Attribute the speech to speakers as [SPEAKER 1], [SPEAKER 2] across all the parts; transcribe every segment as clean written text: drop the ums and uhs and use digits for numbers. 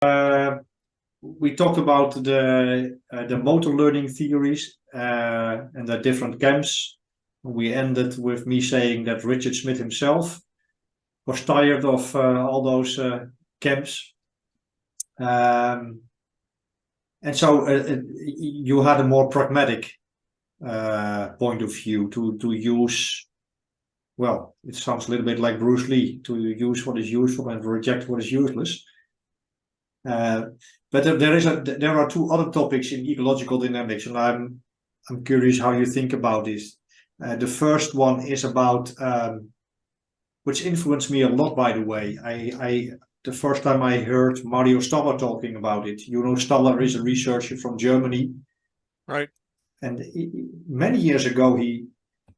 [SPEAKER 1] We talked about the motor learning theories and the different camps. We ended with me saying that Richard Smith himself was tired of all those camps. And so you had a more pragmatic point of view to use, well, it sounds a little bit like Bruce Lee, to use what is useful and reject what is useless. But there are two other topics in ecological dynamics, and I'm curious how you think about this. The first one is about which influenced me a lot, by the way. The first time I heard Mario Staller talking about it. You know, Staller is a researcher from Germany,
[SPEAKER 2] right?
[SPEAKER 1] And many years ago, he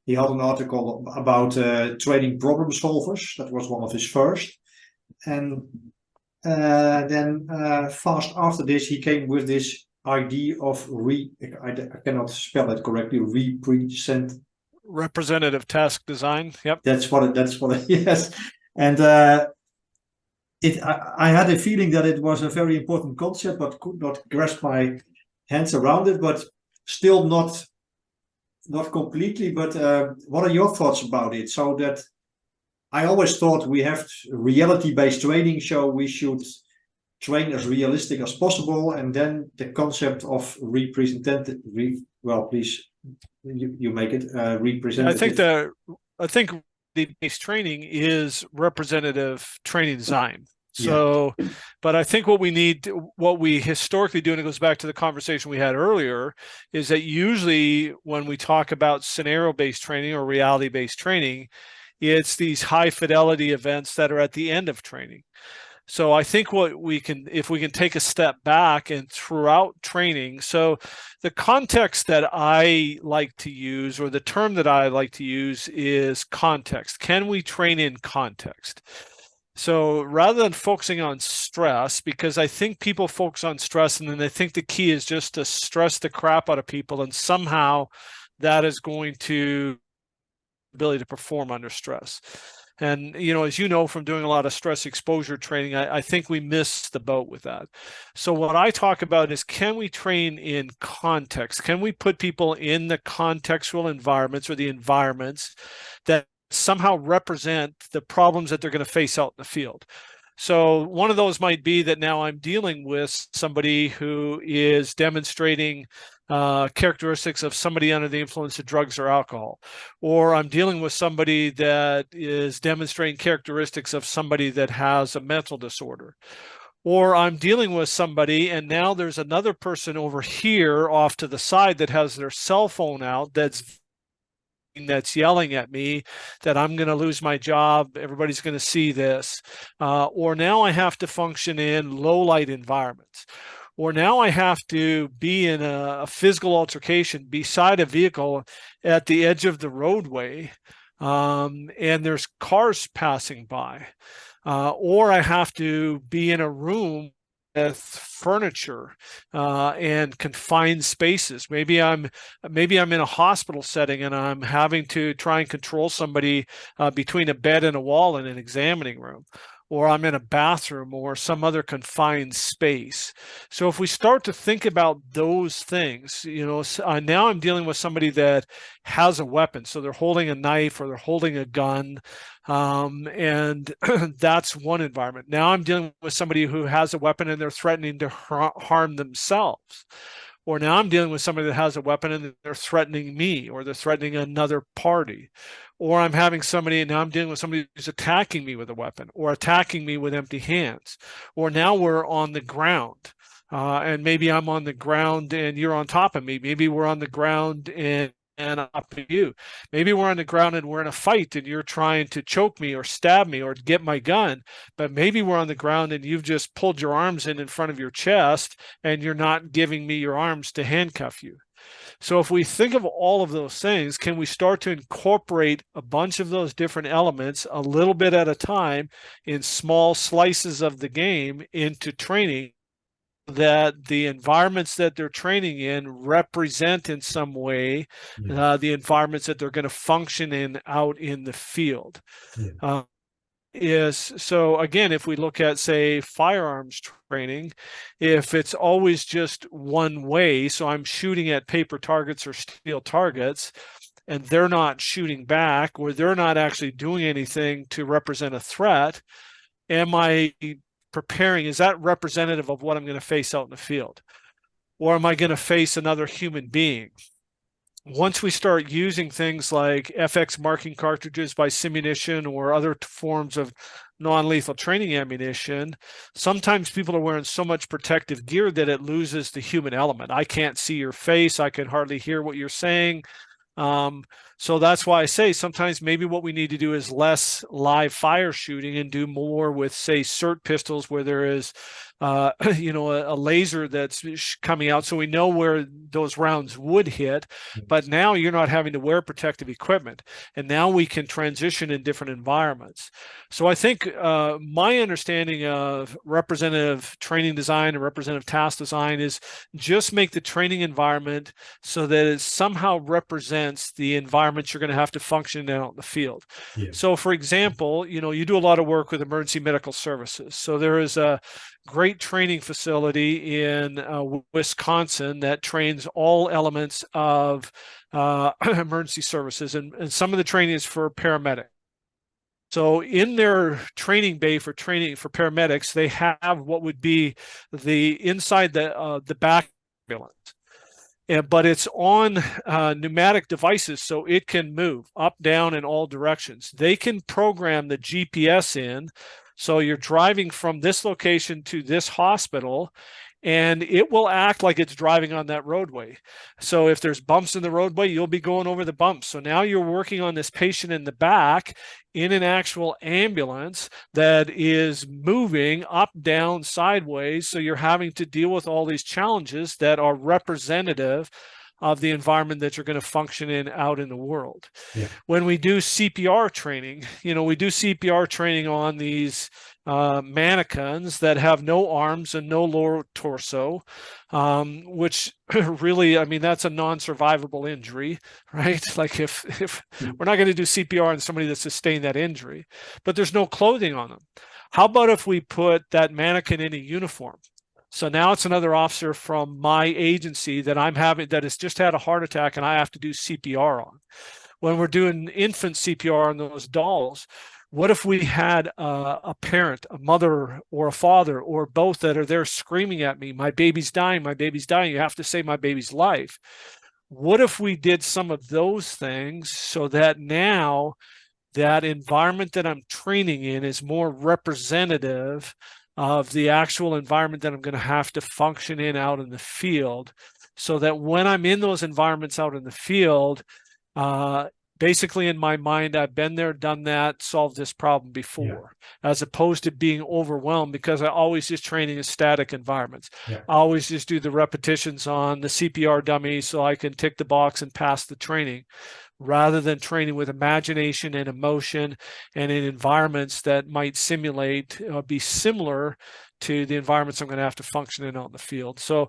[SPEAKER 1] had an article about training problem solvers. That was one of his first, and then fast after this, he came with this idea of I cannot spell it correctly.
[SPEAKER 2] Representative task design. Yep.
[SPEAKER 1] That's what yes. And I had a feeling that it was a very important concept, but could not grasp my hands around it. But still not completely. But what are your thoughts about it? So that I always thought we have reality-based training, so we should train as realistic as possible, and then the concept of representative. Well, please, you make it representative.
[SPEAKER 2] I think the base training is representative training design. So, yeah. But I think what we historically do, and it goes back to the conversation we had earlier, is that usually when we talk about scenario-based training or reality-based training, it's these high fidelity events that are at the end of training. So I think if we can take a step back and throughout training, so the context that I like to use, or the term that I like to use, is context. Can we train in context? So rather than focusing on stress, because I think people focus on stress and then they think the key is just to stress the crap out of people, and somehow that is going to ability to perform under stress. And, you know, as you know, from doing a lot of stress exposure training, I think we miss the boat with that. So what I talk about is, can we train in context? Can we put people in the contextual environments, or the environments that somehow represent the problems that they're going to face out in the field? So one of those might be that now I'm dealing with somebody who is demonstrating characteristics of somebody under the influence of drugs or alcohol, or I'm dealing with somebody that is demonstrating characteristics of somebody that has a mental disorder, or I'm dealing with somebody and now there's another person over here off to the side that has their cell phone out that's yelling at me that I'm going to lose my job, everybody's going to see this, or now I have to function in low light environments, or now I have to be in a physical altercation beside a vehicle at the edge of the roadway, and there's cars passing by, or I have to be in a room with furniture and confined spaces. Maybe I'm in a hospital setting and I'm having to try and control somebody between a bed and a wall in an examining room, or I'm in a bathroom or some other confined space. So if we start to think about those things, you know, now I'm dealing with somebody that has a weapon. So they're holding a knife or they're holding a gun. And that's one environment. Now I'm dealing with somebody who has a weapon and they're threatening to harm themselves. Or now I'm dealing with somebody that has a weapon and they're threatening me, or they're threatening another party. Or I'm having somebody and now I'm dealing with somebody who's attacking me with a weapon or attacking me with empty hands. Or now we're on the ground, and maybe I'm on the ground and you're on top of me. Maybe we're on the ground and up to you. Maybe we're on the ground and we're in a fight and you're trying to choke me or stab me or get my gun, but maybe we're on the ground and you've just pulled your arms in front of your chest and you're not giving me your arms to handcuff you. So if we think of all of those things, can we start to incorporate a bunch of those different elements a little bit at a time in small slices of the game into training, that the environments that they're training in represent in some way the environments that they're going to function in out in the field. is, so again, if we look at, say, firearms training, if it's always just one way, so I'm shooting at paper targets or steel targets, and they're not shooting back, or they're not actually doing anything to represent a threat, am I preparing? Is that representative of what I'm going to face out in the field? Or am I going to face another human being? Once we start using things like FX marking cartridges by simunition or other forms of non-lethal training ammunition, sometimes people are wearing so much protective gear that it loses the human element. I can't see your face. I can hardly hear what you're saying. So that's why I say sometimes maybe what we need to do is less live fire shooting and do more with, say, SIRT pistols where there is, you know, a laser that's coming out, so we know where those rounds would hit. But now you're not having to wear protective equipment, and now we can transition in different environments. So I think my understanding of representative training design and representative task design is just make the training environment so that it somehow represents the environment you're going to have to function out in the field.
[SPEAKER 1] Yeah.
[SPEAKER 2] So for example, you know, you do a lot of work with emergency medical services. So there is a great training facility in Wisconsin that trains all elements of emergency services, and some of the training is for paramedics. So in their training bay for training for paramedics, they have what would be the inside the back ambulance. But it's on pneumatic devices, so it can move up, down, in all directions. They can program the GPS in, so you're driving from this location to this hospital, and it will act like it's driving on that roadway. So if there's bumps in the roadway, you'll be going over the bumps. So now you're working on this patient in the back in an actual ambulance that is moving up, down, sideways. So you're having to deal with all these challenges that are representative of the environment that you're going to function in out in the world.
[SPEAKER 1] Yeah.
[SPEAKER 2] When we do CPR training, you know, we do CPR training on these mannequins that have no arms and no lower torso, which really, I mean, that's a non-survivable injury, right? Like if we're not going to do CPR on somebody that sustained that injury, but there's no clothing on them. How about if we put that mannequin in a uniform? So now it's another officer from my agency that I'm having that has just had a heart attack and I have to do CPR on. When we're doing infant CPR on those dolls, what if we had a parent, a mother or a father or both that are there screaming at me, my baby's dying, my baby's dying, you have to save my baby's life. What if we did some of those things so that now that environment that I'm training in is more representative of the actual environment that I'm going to have to function in out in the field, so that when I'm in those environments out in the field, basically in my mind, I've been there, done that, solved this problem before, as opposed to being overwhelmed because I always just training in static environments. I always just do the repetitions on the CPR dummy so I can tick the box and pass the training, rather than training with imagination and emotion and in environments that might simulate or be similar to the environments I'm going to have to function in out in the field. So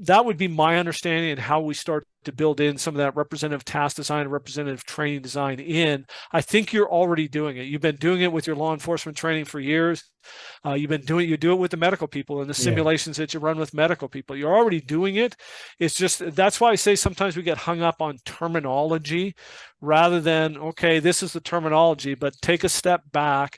[SPEAKER 2] that would be my understanding and how we start to build in some of that representative task design and representative training design in. I think you're already doing it. You've been doing it with your law enforcement training for years. You do it with the medical people and the simulations that you run with medical people. You're already doing it. It's just, that's why I say sometimes we get hung up on terminology rather than, okay, this is the terminology, but take a step back.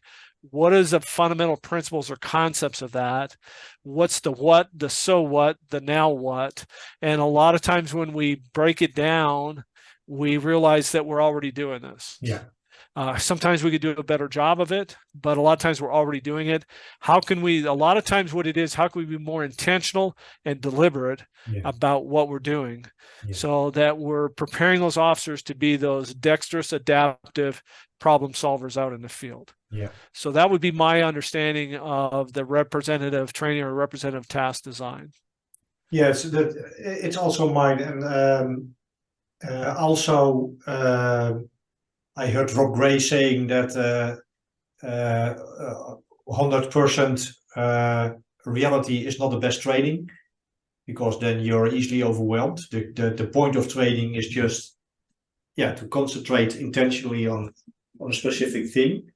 [SPEAKER 2] What is the fundamental principles or concepts of that? What's the what, the so what, the now what? And a lot of times when we break it down, we realize that we're already doing this. Sometimes we could do a better job of it, but a lot of times we're already doing it. How can we, a lot of times what it is, how can we be more intentional and deliberate about what we're doing so that we're preparing those officers to be those dexterous, adaptive problem solvers out in the field. So that would be my understanding of the representative training or representative task design.
[SPEAKER 1] Yes, that it's also mine, and I heard Rob Gray saying that 100% reality is not the best training, because then you're easily overwhelmed. The point of training is just to concentrate intentionally on a specific thing.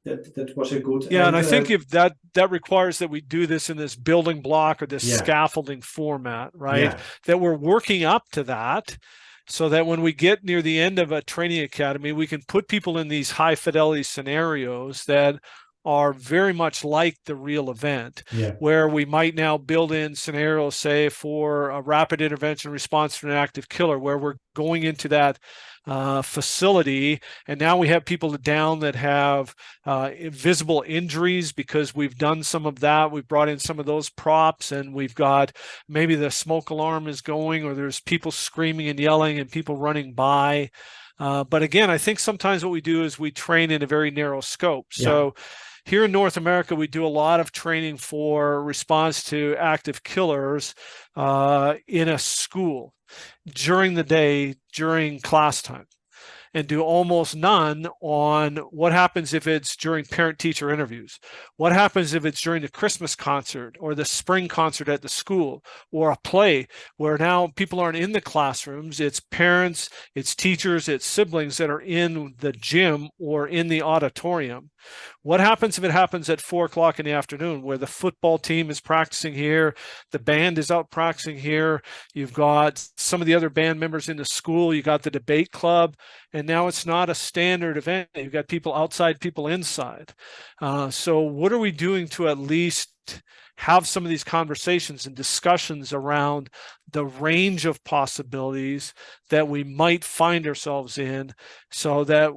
[SPEAKER 1] that was a good.
[SPEAKER 2] Yeah, and I think if that requires that we do this in this building block or this scaffolding format, right?
[SPEAKER 1] Yeah.
[SPEAKER 2] That we're working up to that, so that when we get near the end of a training academy, we can put people in these high fidelity scenarios that are very much like the real event, where we might now build in scenarios, say, for a rapid intervention response to an active killer, where we're going into that facility, and now we have people down that have visible injuries because we've done some of that. We've brought in some of those props, and we've got maybe the smoke alarm is going, or there's people screaming and yelling and people running by. But again, I think sometimes what we do is we train in a very narrow scope. So here in North America, we do a lot of training for response to active killers in a school during the day, during class time, and do almost none on what happens if it's during parent-teacher interviews. What happens if it's during the Christmas concert or the spring concert at the school, or a play where now people aren't in the classrooms, it's parents, it's teachers, it's siblings that are in the gym or in the auditorium. What happens if it happens at 4 o'clock in the afternoon, where the football team is practicing here, the band is out practicing here, you've got some of the other band members in the school, you got the debate club, and now it's not a standard event. You've got people outside, people inside. So what are we doing to at least have some of these conversations and discussions around the range of possibilities that we might find ourselves in, so that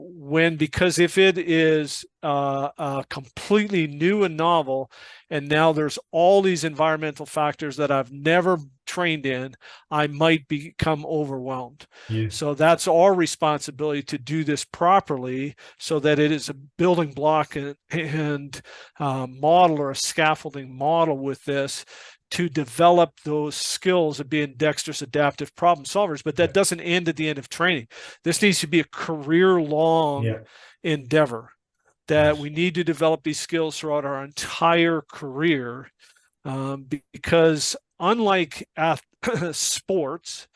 [SPEAKER 2] because if it is completely new and novel, and now there's all these environmental factors that I've never trained in, I might become overwhelmed. So that's our responsibility to do this properly, so that it is a building block and model, or a scaffolding model with this, to develop those skills of being dexterous, adaptive problem solvers. But that doesn't end at the end of training. This needs to be a career-long endeavor, that we need to develop these skills throughout our entire career, because unlike sports,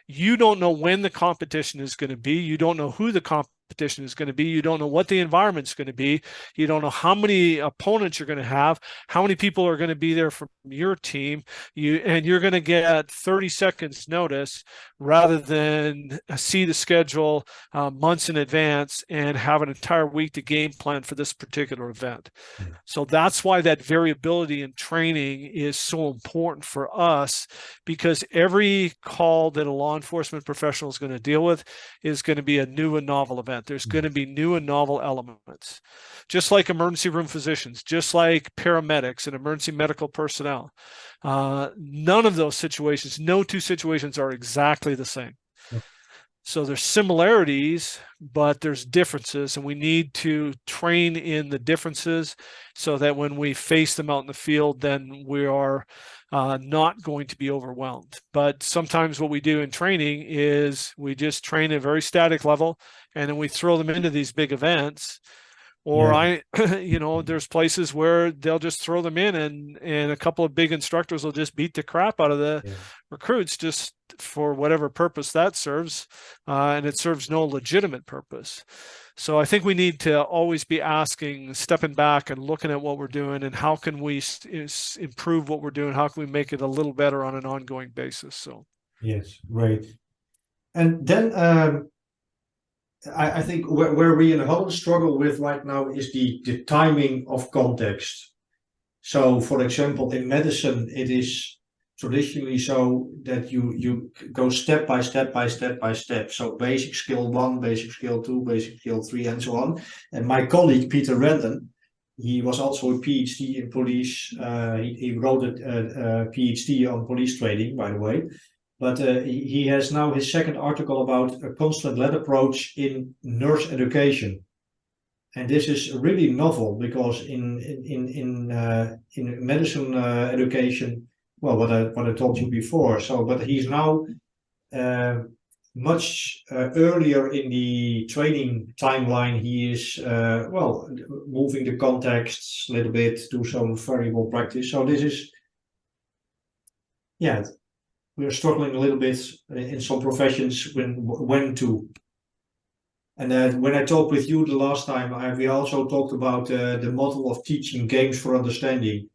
[SPEAKER 2] you don't know when the competition is going to be. You don't know who the competition is going to be. You don't know what the environment's going to be. You don't know how many opponents you're going to have, how many people are going to be there from your team. You're going to get 30 seconds notice, rather than see the schedule months in advance and have an entire week to game plan for this particular event. So that's why that variability in training is so important for us, because every call that a law enforcement professional is going to deal with is going to be a new and novel event. There's going to be new and novel elements, just like emergency room physicians, just like paramedics and emergency medical personnel. None of those situations, no two situations are exactly the same. So there's similarities, but there's differences, and we need to train in the differences, so that when we face them out in the field, then we are not going to be overwhelmed. But sometimes what we do in training is we just train at a very static level, and then we throw them into these big events. Or there's places where they'll just throw them in, and a couple of big instructors will just beat the crap out of the recruits, just for whatever purpose that serves, and it serves no legitimate purpose. So I think we need to always be stepping back and looking at what we're doing, and how can we improve what we're doing? How can we make it a little better on an ongoing basis? So
[SPEAKER 1] yes, great. And then I think where we in Holland struggle with right now is the timing of context. So, for example, in medicine, it is traditionally so that you go step by step by step by step. So basic skill 1, basic skill 2, basic skill 3, and so on. And my colleague, Peter Redden, he was also a PhD in police. He wrote a PhD on police training, by the way. But he has now his second article about a constant-led approach in nurse education. And this is really novel, because in medicine education, well, what I told you before. So, but he's now much earlier in the training timeline. He is moving the contexts a little bit, do some variable practice. So this is, we're struggling a little bit in some professions when to And when I talked with you the last time, we also talked about the model of teaching games for understanding,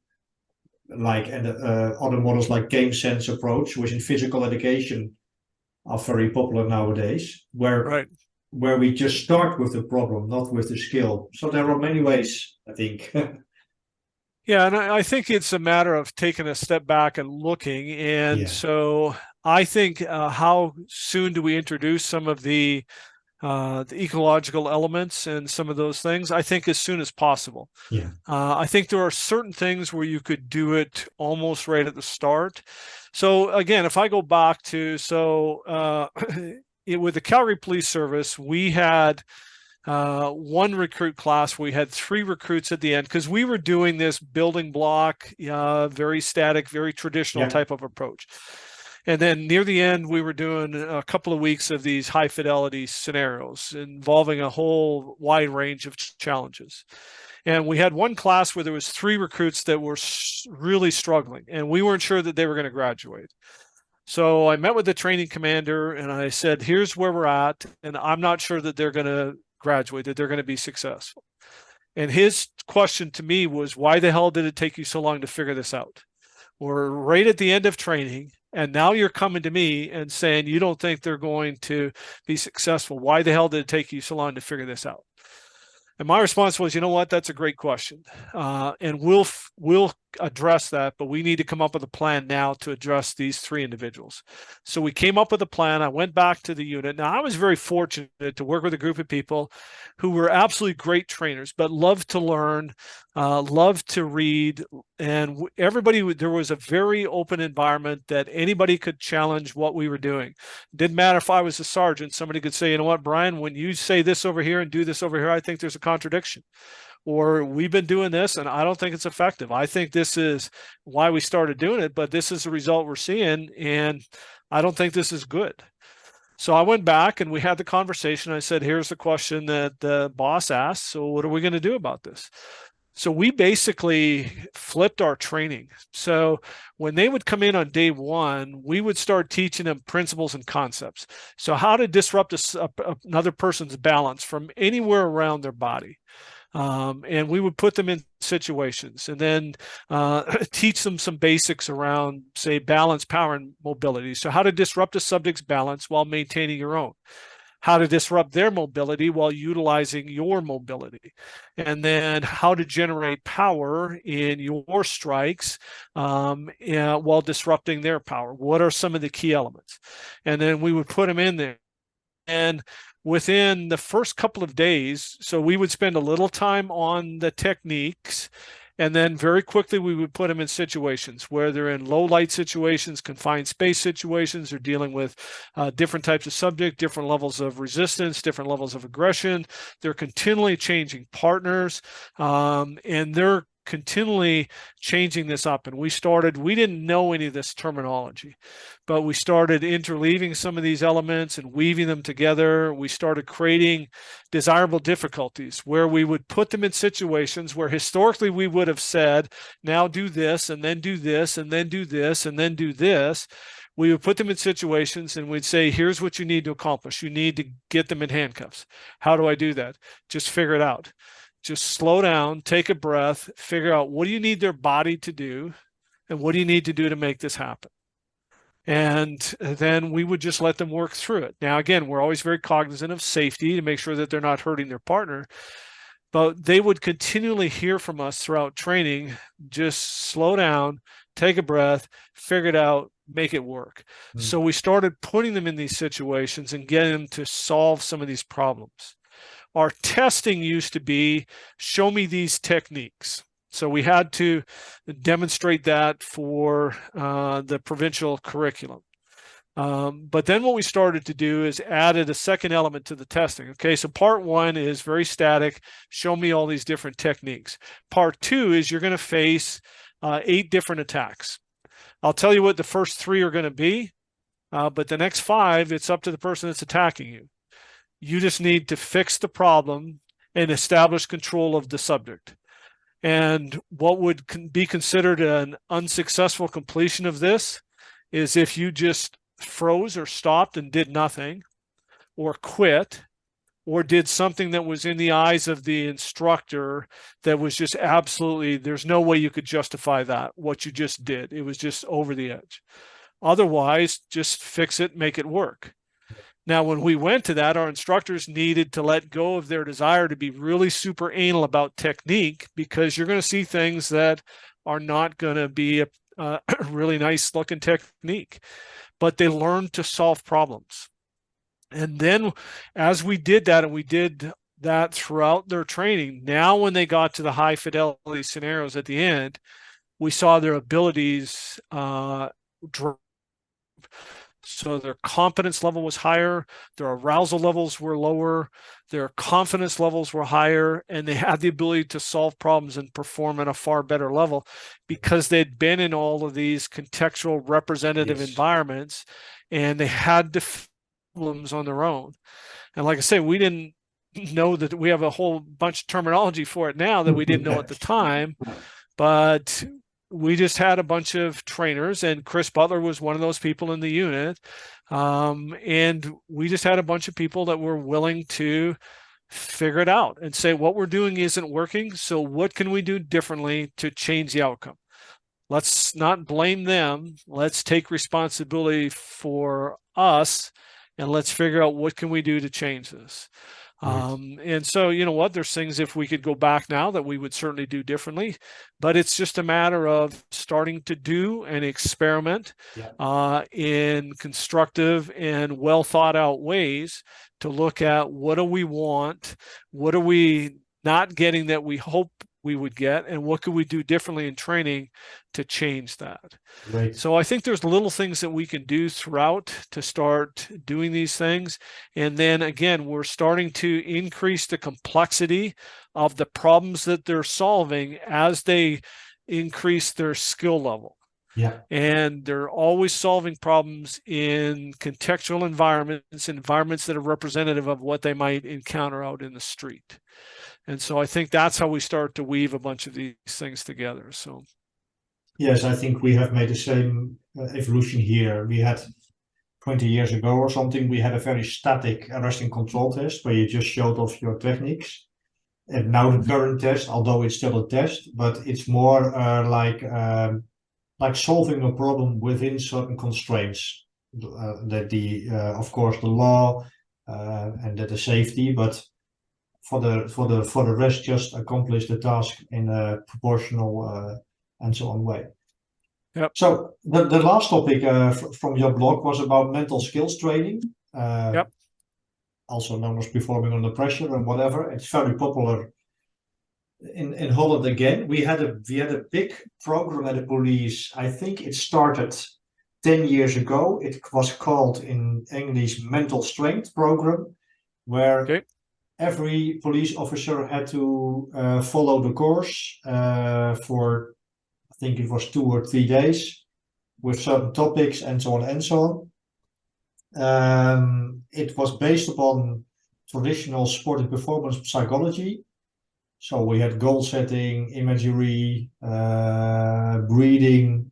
[SPEAKER 1] and other models like game sense approach, which in physical education are very popular nowadays,
[SPEAKER 2] Right.
[SPEAKER 1] where we just start with the problem, not with the skill. So there are many ways, I think.
[SPEAKER 2] Yeah, and I think it's a matter of taking a step back and looking. And
[SPEAKER 1] Yeah,
[SPEAKER 2] so I think how soon do we introduce some of the ecological elements and some of those things? I think as soon as possible.
[SPEAKER 1] yeah,
[SPEAKER 2] I think there are certain things where you could do it almost right at the start. So again, if I go back to with the Calgary Police Service, we had one recruit class. We had 3 recruits at the end because we were doing this building block, very static, very traditional
[SPEAKER 1] yeah,
[SPEAKER 2] type of approach. And then near the end, we were doing a couple of weeks of these high fidelity scenarios involving a whole wide range of challenges. And we had one class where there was 3 recruits that were really struggling, and we weren't sure that they were going to graduate. So I met with the training commander and I said, here's where we're at, and I'm not sure that they're going to graduate, that they're going to be successful. And his question to me was, why the hell did it take you so long to figure this out? We're right at the end of training, and now you're coming to me and saying you don't think they're going to be successful. Why the hell did it take you so long to figure this out? And my response was, you know what, that's a great question. And we'll address that, but we need to come up with a plan now to address these 3 individuals. So we came up with a plan. I went back to the unit. Now, I was very fortunate to work with a group of people who were absolutely great trainers, but loved to learn, loved to read. And everybody, there was a very open environment that anybody could challenge what we were doing. It didn't matter if I was a sergeant, somebody could say, you know what, Brian, when you say this over here and do this over here, I think there's a contradiction. Or we've been doing this and I don't think it's effective. I think this is why we started doing it, but this is the result we're seeing, and I don't think this is good. So I went back and we had the conversation. I said, here's the question that the boss asked. So what are we going to do about this? So we basically flipped our training. So when they would come in on day 1, we would start teaching them principles and concepts. So how to disrupt another person's balance from anywhere around their body. And we would put them in situations and then teach them some basics around, say, balance, power, and mobility. So how to disrupt a subject's balance while maintaining your own. How to disrupt their mobility while utilizing your mobility. And then how to generate power in your strikes while disrupting their power. What are some of the key elements? And then we would put them in there. And within the first couple of days, so we would spend a little time on the techniques, and then very quickly we would put them in situations where they're in low light situations, confined space situations, they're dealing with different types of subject, different levels of resistance, different levels of aggression. They're continually changing partners, and they're continually changing this up. And we didn't know any of this terminology, but we started interleaving some of these elements and weaving them together. We started creating desirable difficulties where we would put them in situations where historically we would have said, now do this, and then do this, and then do this, and then do this. We would put them in situations and we'd say, here's what you need to accomplish. You need to get them in handcuffs. How do I do that? Just figure it out. Just slow down, take a breath, figure out what do you need their body to do and what do you need to do to make this happen. And then we would just let them work through it. Now, again, we're always very cognizant of safety to make sure that they're not hurting their partner, but they would continually hear from us throughout training, just slow down, take a breath, figure it out, make it work. So we started putting them in these situations and getting them to solve some of these problems. Our testing used to be, show me these techniques. So we had to demonstrate that for the provincial curriculum. But then what we started to do is added a second element to the testing. Okay, so part 1 is very static, show me all these different techniques. Part 2 is you're going to face 8 different attacks. I'll tell you what the first 3 are going to be, but the next 5, it's up to the person that's attacking you. You just need to fix the problem and establish control of the subject. And what would be considered an unsuccessful completion of this is if you just froze or stopped and did nothing, or quit, or did something that was in the eyes of the instructor that was just absolutely, there's no way you could justify that, what you just did. It was just over the edge. Otherwise, just fix it, make it work. Now, when we went to that, our instructors needed to let go of their desire to be really super anal about technique, because you're going to see things that are not going to be a really nice looking technique. But they learned to solve problems. And then as we did that, and we did that throughout their training, now when they got to the high fidelity scenarios at the end, we saw their abilities drop. So their competence level was higher, their arousal levels were lower, their confidence levels were higher, and they had the ability to solve problems and perform at a far better level because they'd been in all of these contextual representative environments, and they had the problems on their own. And like I say, we didn't know that. We have a whole bunch of terminology for it now that we didn't know at the time, but we just had a bunch of trainers, and Chris Butler was one of those people in the unit. And we just had a bunch of people that were willing to figure it out and say, what we're doing isn't working. So what can we do differently to change the outcome? Let's not blame them. Let's take responsibility for us, and let's figure out what can we do to change this. And so, you know what, there's things, if we could go back now, that we would certainly do differently, but it's just a matter of starting to do and experiment in constructive and well thought out ways to look at what do we want, what are we not getting that we hope we would get, and what could we do differently in training to change that. So I think there's little things that we can do throughout to start doing these things. And then again, we're starting to increase the complexity of the problems that they're solving as they increase their skill level. And they're always solving problems in contextual environments that are representative of what they might encounter out in the street. And so I think that's how we start to weave a bunch of these things together. So,
[SPEAKER 1] yes, I think we have made the same evolution here. We had 20 years ago or something, we had a very static arrest and control test where you just showed off your techniques. And now the current test, although it's still a test, but it's more like solving a problem within certain constraints. Of course, the law and the safety, but for the rest, just accomplish the task in a proportional and so on way. So the last topic from your blog was about mental skills training, also known as performing under pressure and whatever. It's very popular in Holland again. We had a big program at the police. I think it started 10 years ago. It was called in English Mental Strength Program, where every police officer had to follow the course for, I think it was 2 or 3 days, with certain topics and so on and so on. It was based upon traditional sport and performance psychology. So we had goal setting, imagery, breathing,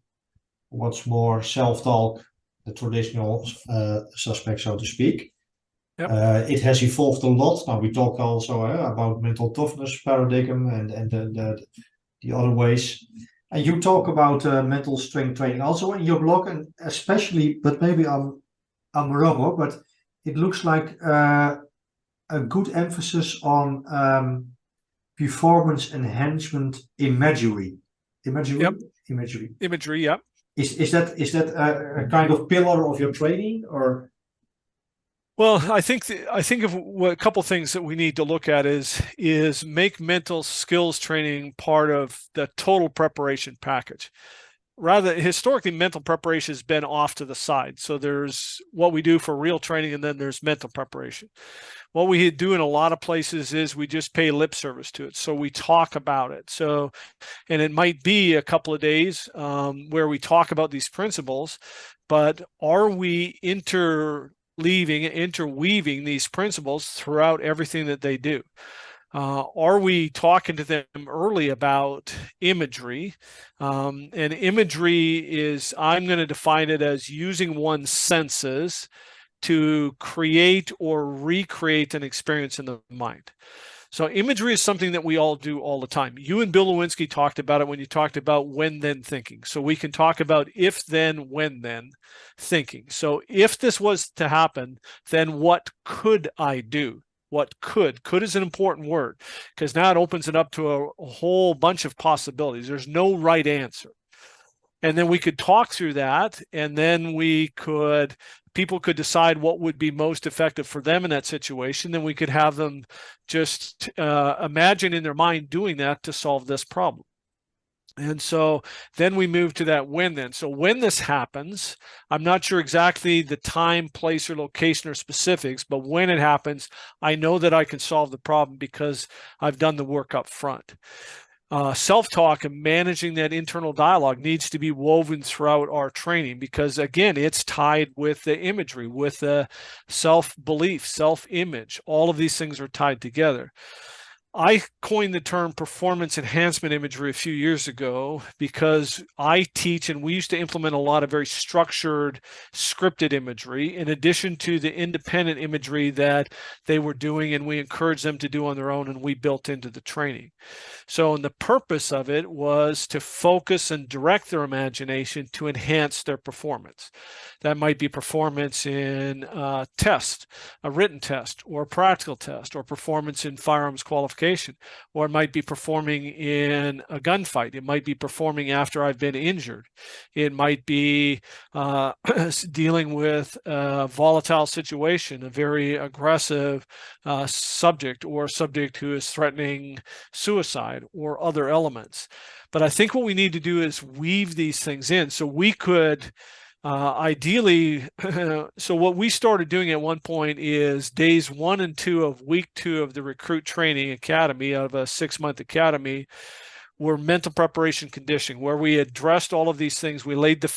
[SPEAKER 1] what's more, self-talk, the traditional suspect, so to speak. It has evolved a lot. Now we talk also about mental toughness paradigm and the other ways. And you talk about mental strength training also in your blog, and especially, but maybe I'm wrong, but it looks like a good emphasis on performance enhancement imagery.
[SPEAKER 2] Imagery, yeah.
[SPEAKER 1] Is that a kind of pillar of your training, or?
[SPEAKER 2] Well, I think of a couple of things that we need to look at is make mental skills training part of the total preparation package. Rather, historically, mental preparation has been off to the side. So there's what we do for real training, and then there's mental preparation. What we do in a lot of places is we just pay lip service to it. So we talk about it. So, and it might be a couple of days where we talk about these principles, but are we interweaving these principles throughout everything that they do? Are we talking to them early about imagery? And imagery is, I'm going to define it as using one's senses to create or recreate an experience in the mind. So imagery is something that we all do all the time. You and Bill Lewinsky talked about it when you talked about when-then thinking. So we can talk about if-then, when-then thinking. So if this was to happen, then what could I do? What could is an important word, because now it opens it up to a whole bunch of possibilities. There's no right answer. And then we could talk through that, and then people could decide what would be most effective for them in that situation. Then we could have them just imagine in their mind doing that to solve this problem. And so then we move to that when then. So when this happens, I'm not sure exactly the time, place, or location or specifics, but when it happens, I know that I can solve the problem because I've done the work up front. Self-talk and managing that internal dialogue needs to be woven throughout our training because, again, it's tied with the imagery, with the self-belief, self-image. All of these things are tied together. I coined the term performance enhancement imagery a few years ago because I teach and we used to implement a lot of very structured, scripted imagery in addition to the independent imagery that they were doing and we encouraged them to do on their own and we built into the training. So the purpose of it was to focus and direct their imagination to enhance their performance. That might be performance in a test, a written test, or a practical test, or performance in firearms qualification, or it might be performing in a gunfight. It might be performing after I've been injured. It might be dealing with a volatile situation, a very aggressive subject, or a subject who is threatening suicide or other elements. But I think what we need to do is weave these things in so we could ideally, so what we started doing at one point is days 1 and 2 of week 2 of the Recruit Training Academy, out of a 6-month academy, were mental preparation conditioning, where we addressed all of these things. We laid the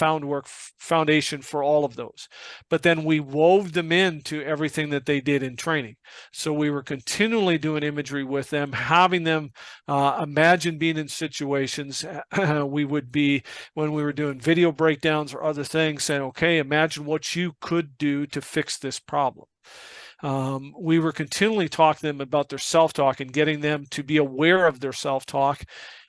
[SPEAKER 2] foundation for all of those, but then we wove them into everything that they did in training. So we were continually doing imagery with them, having them imagine being in situations. We would be, when we were doing video breakdowns or other things, saying, okay, imagine what you could do to fix this problem. We were continually talking to them about their self-talk and getting them to be aware of their self-talk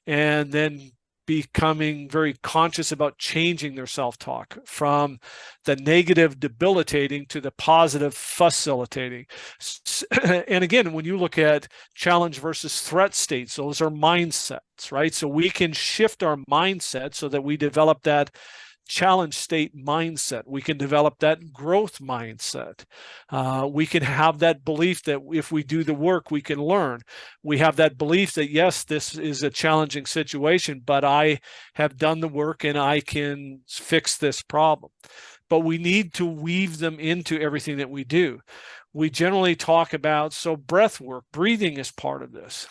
[SPEAKER 2] and then becoming very conscious about changing their self-talk from the negative debilitating to the positive facilitating. And again, when you look at challenge versus threat states, those are mindsets, right? So we can shift our mindset so that we develop that challenge state mindset. We can develop that growth mindset. We can have that belief that if we do the work, we can learn. We have that belief that, yes, this is a challenging situation, but I have done the work and I can fix this problem. But we need to weave them into everything that we do. We generally talk about, so breath work, breathing is part of this.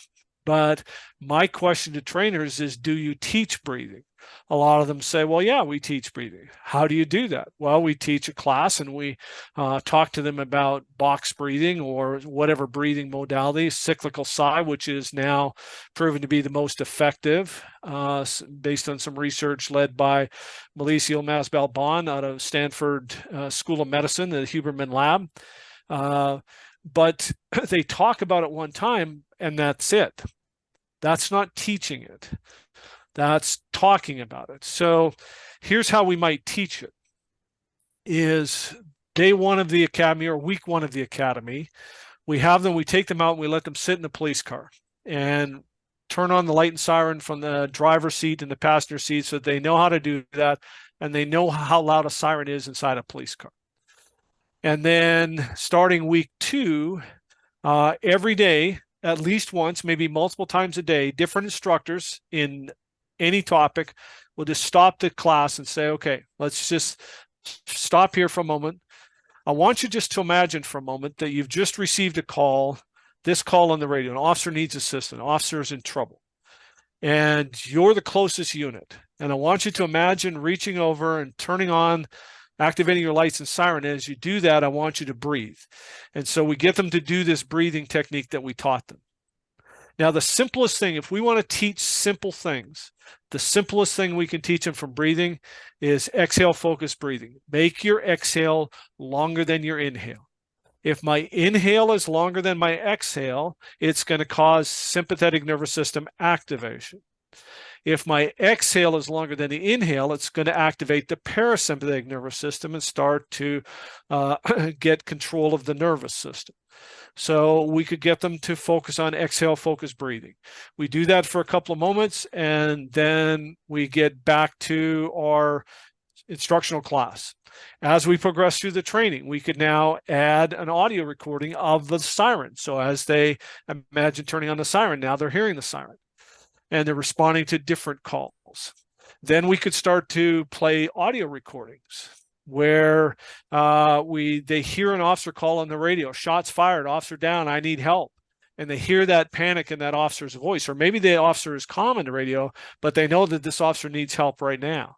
[SPEAKER 2] But my question to trainers is, do you teach breathing? A lot of them say, well, yeah, we teach breathing. How do you do that? Well, we teach a class and we talk to them about box breathing or whatever breathing modality, cyclical sigh, which is now proven to be the most effective based on some research led by Melissa Yilmaz-Balban out of Stanford School of Medicine, the Huberman Lab. But they talk about it one time and that's it. That's not teaching it. That's talking about it. So here's how we might teach it. Is day 1 of the academy or week 1 of the academy, we have them, we take them out and we let them sit in the police car and turn on the light and siren from the driver's seat and the passenger seat so that they know how to do that and they know how loud a siren is inside a police car. And then starting week 2, every day, at least once, maybe multiple times a day, different instructors in any topic will just stop the class and say, okay, let's just stop here for a moment. I want you just to imagine for a moment that you've just received a call, this call on the radio, an officer needs assistance, an officer is in trouble, and you're the closest unit. And I want you to imagine reaching over and turning on, activating your lights and siren. And as you do that, I want you to breathe. And so we get them to do this breathing technique that we taught them. Now, the simplest thing, if we want to teach simple things, the simplest thing we can teach them from breathing is exhale focused breathing. Make your exhale longer than your inhale. If my inhale is longer than my exhale, it's going to cause sympathetic nervous system activation. If my exhale is longer than the inhale, it's going to activate the parasympathetic nervous system and start to get control of the nervous system. So we could get them to focus on exhale focused breathing. We do that for a couple of moments, and then we get back to our instructional class. As we progress through the training, we could now add an audio recording of the siren. So as they imagine turning on the siren, now they're hearing the siren and they're responding to different calls. Then we could start to play audio recordings where they hear an officer call on the radio, shots fired, officer down, I need help. And they hear that panic in that officer's voice, or maybe the officer is calm on the radio, but they know that this officer needs help right now.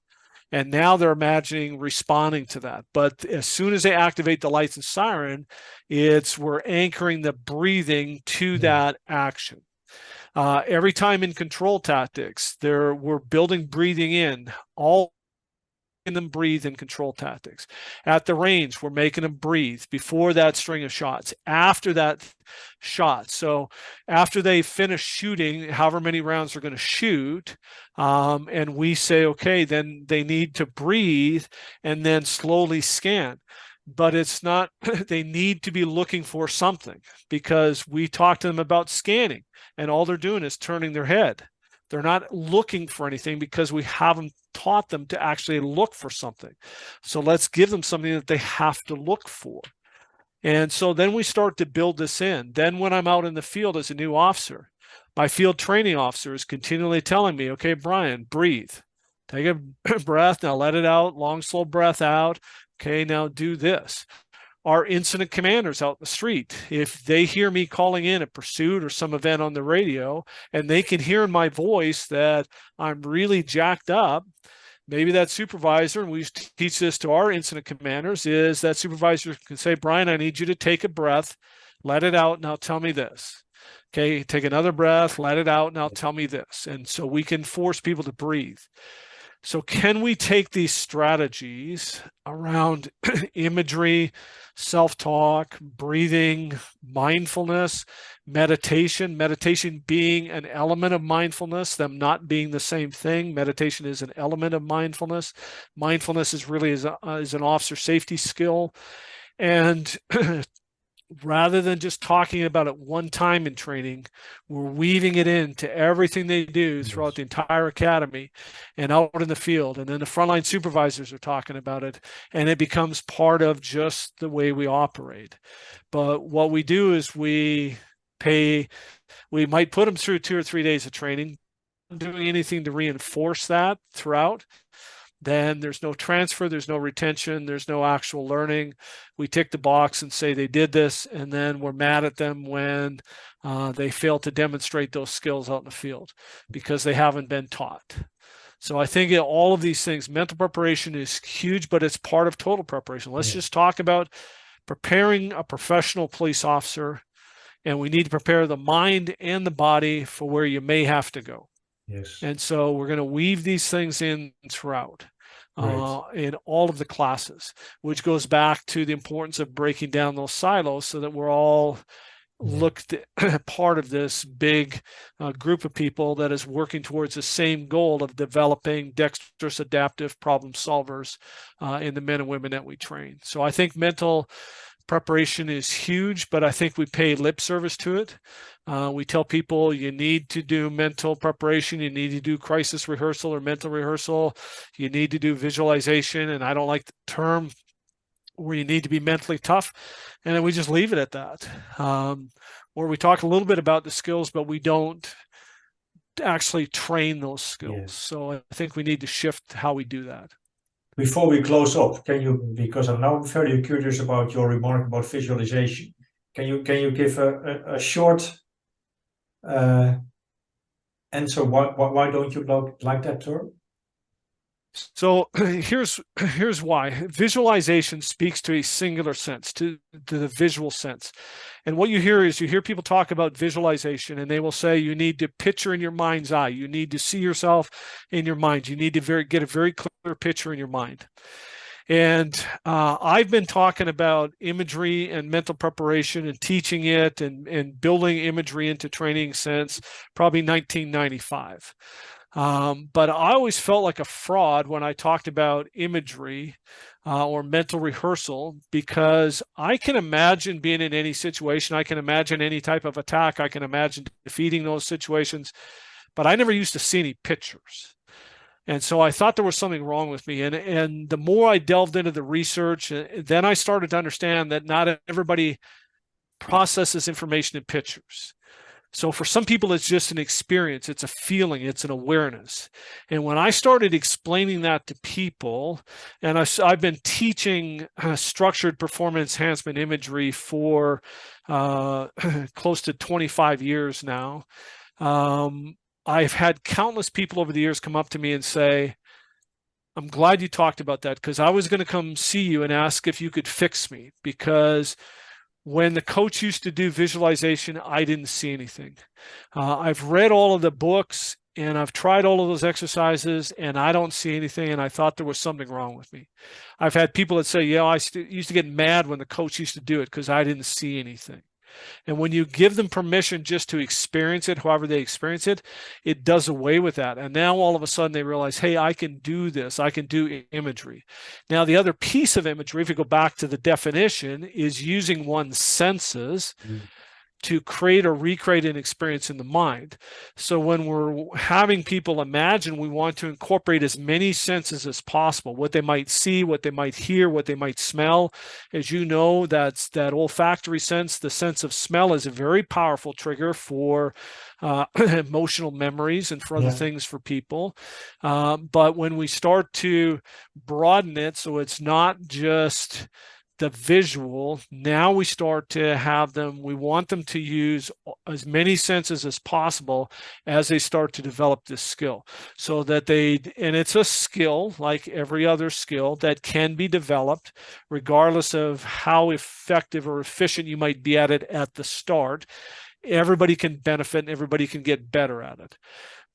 [SPEAKER 2] And now they're imagining responding to that. But as soon as they activate the lights and siren, we're anchoring the breathing to that action. Every time in control tactics, we're building breathing in, all in them breathe in control tactics. At the range, we're making them breathe before that string of shots, after that shot. So after they finish shooting, however many rounds they're going to shoot, and we say, okay, then they need to breathe and then slowly scan. But it's not, they need to be looking for something, because we talk to them about scanning and all they're doing is turning their head. They're not looking for anything because we haven't taught them to actually look for something. So let's give them something that they have to look for. And so then we start to build this in. Then when I'm out in the field as a new officer, my field training officer is continually telling me, okay, Brian, breathe. Take a breath, now let it out, long, slow breath out. Okay, now do this. Our incident commanders out in the street, if they hear me calling in a pursuit or some event on the radio, and they can hear in my voice that I'm really jacked up, maybe that supervisor, and we teach this to our incident commanders, is that supervisor can say, Brian, I need you to take a breath, let it out, now tell me this. Okay, take another breath, let it out, now tell me this. And so we can force people to breathe. So can we take these strategies around imagery, self-talk, breathing, mindfulness, meditation being an element of mindfulness, them not being the same thing. Meditation is an element of mindfulness. Mindfulness is really is an officer safety skill. And rather than just talking about it one time in training, we're weaving it into everything they do throughout the entire academy and out in the field. And then the frontline supervisors are talking about it, and it becomes part of just the way we operate. But what we do is we might put them through 2 or 3 days of training, not doing anything to reinforce that throughout. Then there's no transfer, there's no retention, there's no actual learning. We tick the box and say they did this, and then we're mad at them when they fail to demonstrate those skills out in the field because they haven't been taught. So I think all of these things, mental preparation is huge, but it's part of total preparation. Let's just talk about preparing a professional police officer, and we need to prepare the mind and the body for where you may have to go.
[SPEAKER 1] Yes.
[SPEAKER 2] And so we're going to weave these things in throughout in all of the classes, which goes back to the importance of breaking down those silos so that we're all looked at part of this big group of people that is working towards the same goal of developing dexterous, adaptive problem solvers in the men and women that we train. So I think mental preparation is huge, but I think we pay lip service to it. We tell people you need to do mental preparation, you need to do crisis rehearsal or mental rehearsal, you need to do visualization, and I don't like the term where you need to be mentally tough, and then we just leave it at that. Or we talk a little bit about the skills, but we don't actually train those skills. Yes. So I think we need to shift how we do that.
[SPEAKER 1] Before we close up, can you, because I'm now very curious about your remark about visualization, can you give a short answer? Why don't you like that term?
[SPEAKER 2] So here's why. Visualization speaks to a singular sense, to the visual sense. And what you hear people talk about visualization, and they will say you need to picture in your mind's eye. You need to see yourself in your mind. You need to get a very clear picture in your mind. And I've been talking about imagery and mental preparation and teaching it and building imagery into training since probably 1995. But I always felt like a fraud when I talked about imagery or mental rehearsal, because I can imagine being in any situation. I can imagine any type of attack. I can imagine defeating those situations, but I never used to see any pictures. And so I thought there was something wrong with me. And the more I delved into the research, then I started to understand that not everybody processes information in pictures. So for some people, it's just an experience, it's a feeling, it's an awareness. And when I started explaining that to people, and I've been teaching structured performance enhancement imagery for close to 25 years now, I've had countless people over the years come up to me and say, I'm glad you talked about that, because I was going to come see you and ask if you could fix me, because when the coach used to do visualization, I didn't see anything. I've read all of the books and I've tried all of those exercises and I don't see anything, and I thought there was something wrong with me. I've had people that say, yeah, I used to get mad when the coach used to do it because I didn't see anything. And when you give them permission just to experience it, however they experience it, it does away with that. And now all of a sudden they realize, hey, I can do this. I can do imagery. Now, the other piece of imagery, if you go back to the definition, is using one's senses to create or recreate an experience in the mind. So when we're having people imagine, we want to incorporate as many senses as possible, what they might see, what they might hear, what they might smell. As you know, that's that olfactory sense. The sense of smell is a very powerful trigger for emotional memories and for other things for people. But when we start to broaden it, so it's not just the visual, now we start to have them, we want them to use as many senses as possible as they start to develop this skill, so that and it's a skill like every other skill that can be developed regardless of how effective or efficient you might be at it at the start. Everybody can benefit and everybody can get better at it.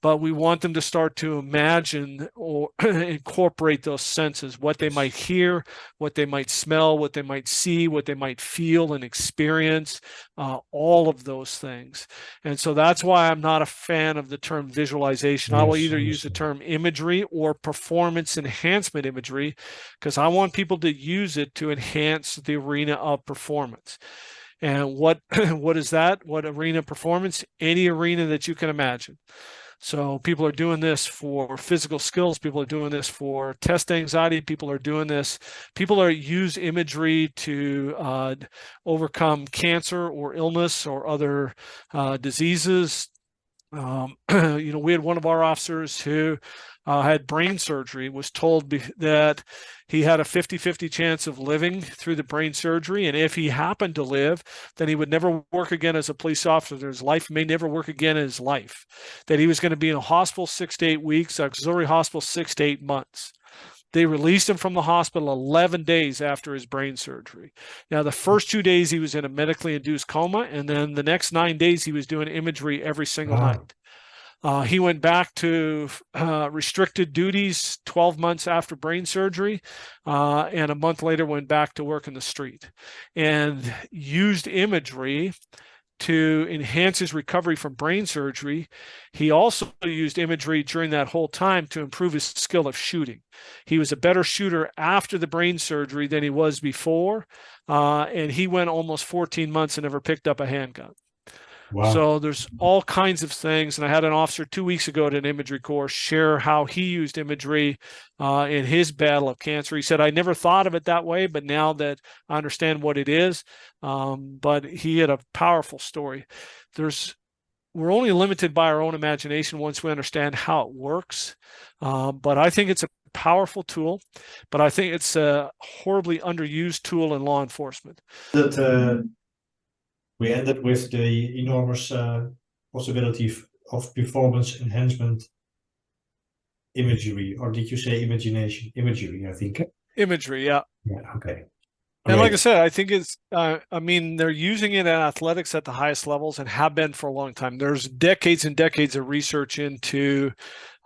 [SPEAKER 2] But we want them to start to imagine or incorporate those senses, what they might hear, what they might smell, what they might see, what they might feel and experience, all of those things. And so that's why I'm not a fan of the term visualization. I will either use the term imagery or performance enhancement imagery, because I want people to use it to enhance the arena of performance. And what is that? What arena performance? Any arena that you can imagine. So people are doing this for physical skills. People are doing this for test anxiety. People are doing this. People use imagery to overcome cancer or illness or other diseases. We had one of our officers who had brain surgery, was told that he had a 50-50 chance of living through the brain surgery. And if he happened to live, then he would never work again as a police officer. His life may never work again in his life. That he was going to be in a hospital 6 to 8 weeks, auxiliary hospital 6 to 8 months. They released him from the hospital 11 days after his brain surgery. Now, the first 2 days he was in a medically induced coma, and then the next 9 days he was doing imagery every single night. He went back to restricted duties 12 months after brain surgery, and a month later went back to work in the street, and used imagery to enhance his recovery from brain surgery. He also used imagery during that whole time to improve his skill of shooting. He was a better shooter after the brain surgery than he was before, and he went almost 14 months and never picked up a handgun. Wow. So there's all kinds of things. And I had an officer 2 weeks ago at an imagery course share how he used imagery in his battle of cancer. He said, I never thought of it that way, but now that I understand what it is, but he had a powerful story. We're only limited by our own imagination once we understand how it works. But I think it's a powerful tool, but I think it's a horribly underused tool in law enforcement.
[SPEAKER 1] We ended with the enormous possibility of performance enhancement imagery, or did you say imagination? Imagery, I think.
[SPEAKER 2] Imagery, yeah.
[SPEAKER 1] Yeah, okay.
[SPEAKER 2] And like I
[SPEAKER 1] Great.
[SPEAKER 2] said, I think it's, I mean, they're using it in athletics at the highest levels and have been for a long time. There's decades and decades of research into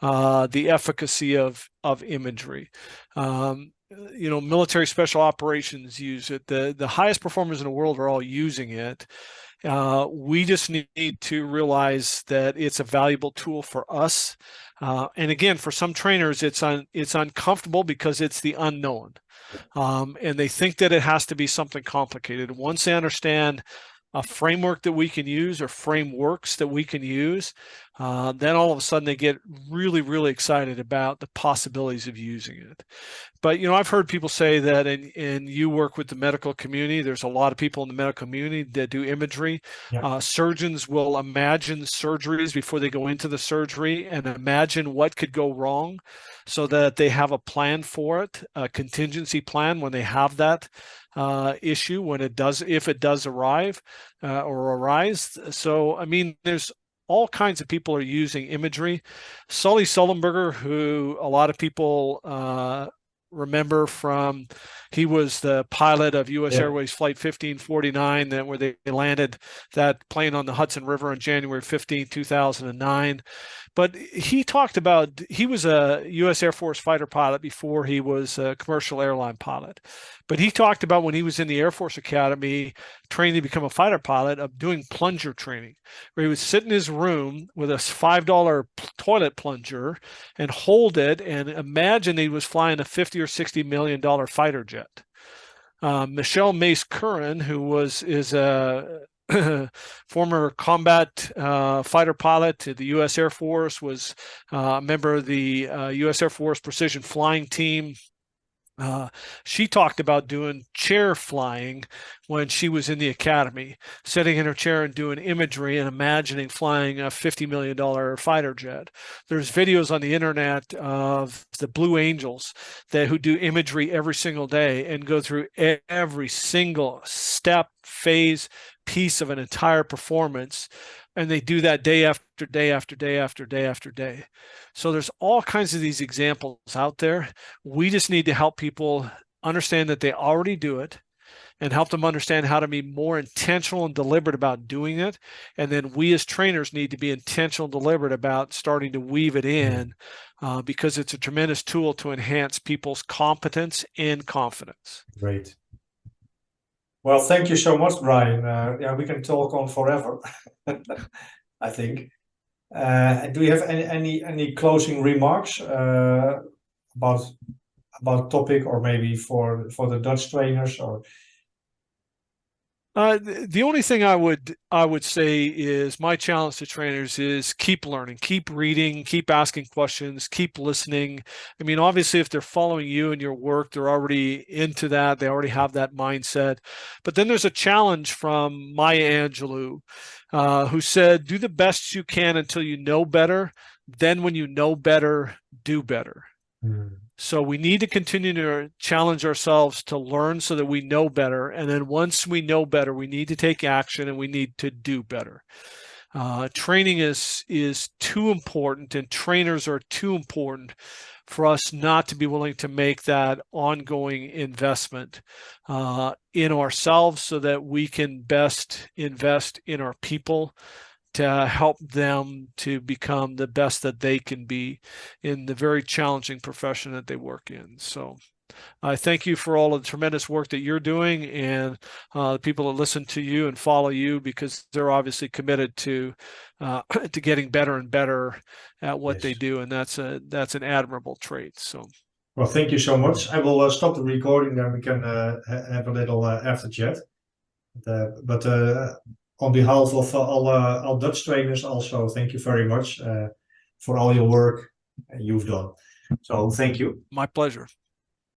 [SPEAKER 2] the efficacy of imagery. You know, military special operations use it. The highest performers in the world are all using it. We just need to realize that it's a valuable tool for us. And again, for some trainers, it's uncomfortable because it's the unknown. And they think that it has to be something complicated. Once they understand a framework that we can use or frameworks that we can use, then all of a sudden they get really, really excited about the possibilities of using it. But, you know, I've heard people say that, and you work with the medical community, there's a lot of people in the medical community that do imagery.
[SPEAKER 1] Yeah.
[SPEAKER 2] Surgeons will imagine surgeries before they go into the surgery and imagine what could go wrong so that they have a plan for it, a contingency plan when they have that issue, when it does, if it does arrive or arise. So, I mean, there's all kinds of people are using imagery. Sully Sullenberger, who a lot of people remember from, he was the pilot of U.S. Airways Flight 1549, where they landed that plane on the Hudson River on January 15, 2009. But he talked about, he was a U.S. Air Force fighter pilot before he was a commercial airline pilot. But he talked about when he was in the Air Force Academy training to become a fighter pilot, of doing plunger training, where he would sit in his room with a $5 toilet plunger and hold it and imagine he was flying a $50 or $60 million fighter jet. Michelle Mace Curran, who is a former combat fighter pilot to the U.S. Air Force, was a member of the U.S. Air Force Precision Flying Team. She talked about doing chair flying when she was in the academy, sitting in her chair and doing imagery and imagining flying a $50 million fighter jet. There's videos on the internet of the Blue Angels who do imagery every single day and go through every single step, phase, piece of an entire performance. And they do that day after day after day after day after day. So there's all kinds of these examples out there. We just need to help people understand that they already do it and help them understand how to be more intentional and deliberate about doing it. And then we as trainers need to be intentional and deliberate about starting to weave it in because it's a tremendous tool to enhance people's competence and confidence.
[SPEAKER 1] Great. Well, thank you so much, Brian. Yeah, we can talk on forever, I think. Do you have any closing remarks about topic, or maybe for the Dutch trainers? Or
[SPEAKER 2] the only thing I would say is my challenge to trainers is keep learning, keep reading, keep asking questions, keep listening. I mean, obviously, if they're following you and your work, they're already into that. They already have that mindset. But then there's a challenge from Maya Angelou, who said, do the best you can until you know better. Then when you know better, do better. So we need to continue to challenge ourselves to learn so that we know better. And then once we know better, we need to take action and we need to do better. Training is too important, and trainers are too important for us not to be willing to make that ongoing investment in ourselves so that we can best invest in our people to help them to become the best that they can be in the very challenging profession that they work in. So I thank you for all of the tremendous work that you're doing, and the people that listen to you and follow you, because they're obviously committed to getting better and better at what they do, and that's an admirable trait. So,
[SPEAKER 1] well, thank you so much. I will stop the recording, then we can have a little after chat. But on behalf of all Dutch trainers, also thank you very much for all your work you've done. So thank you.
[SPEAKER 2] My pleasure.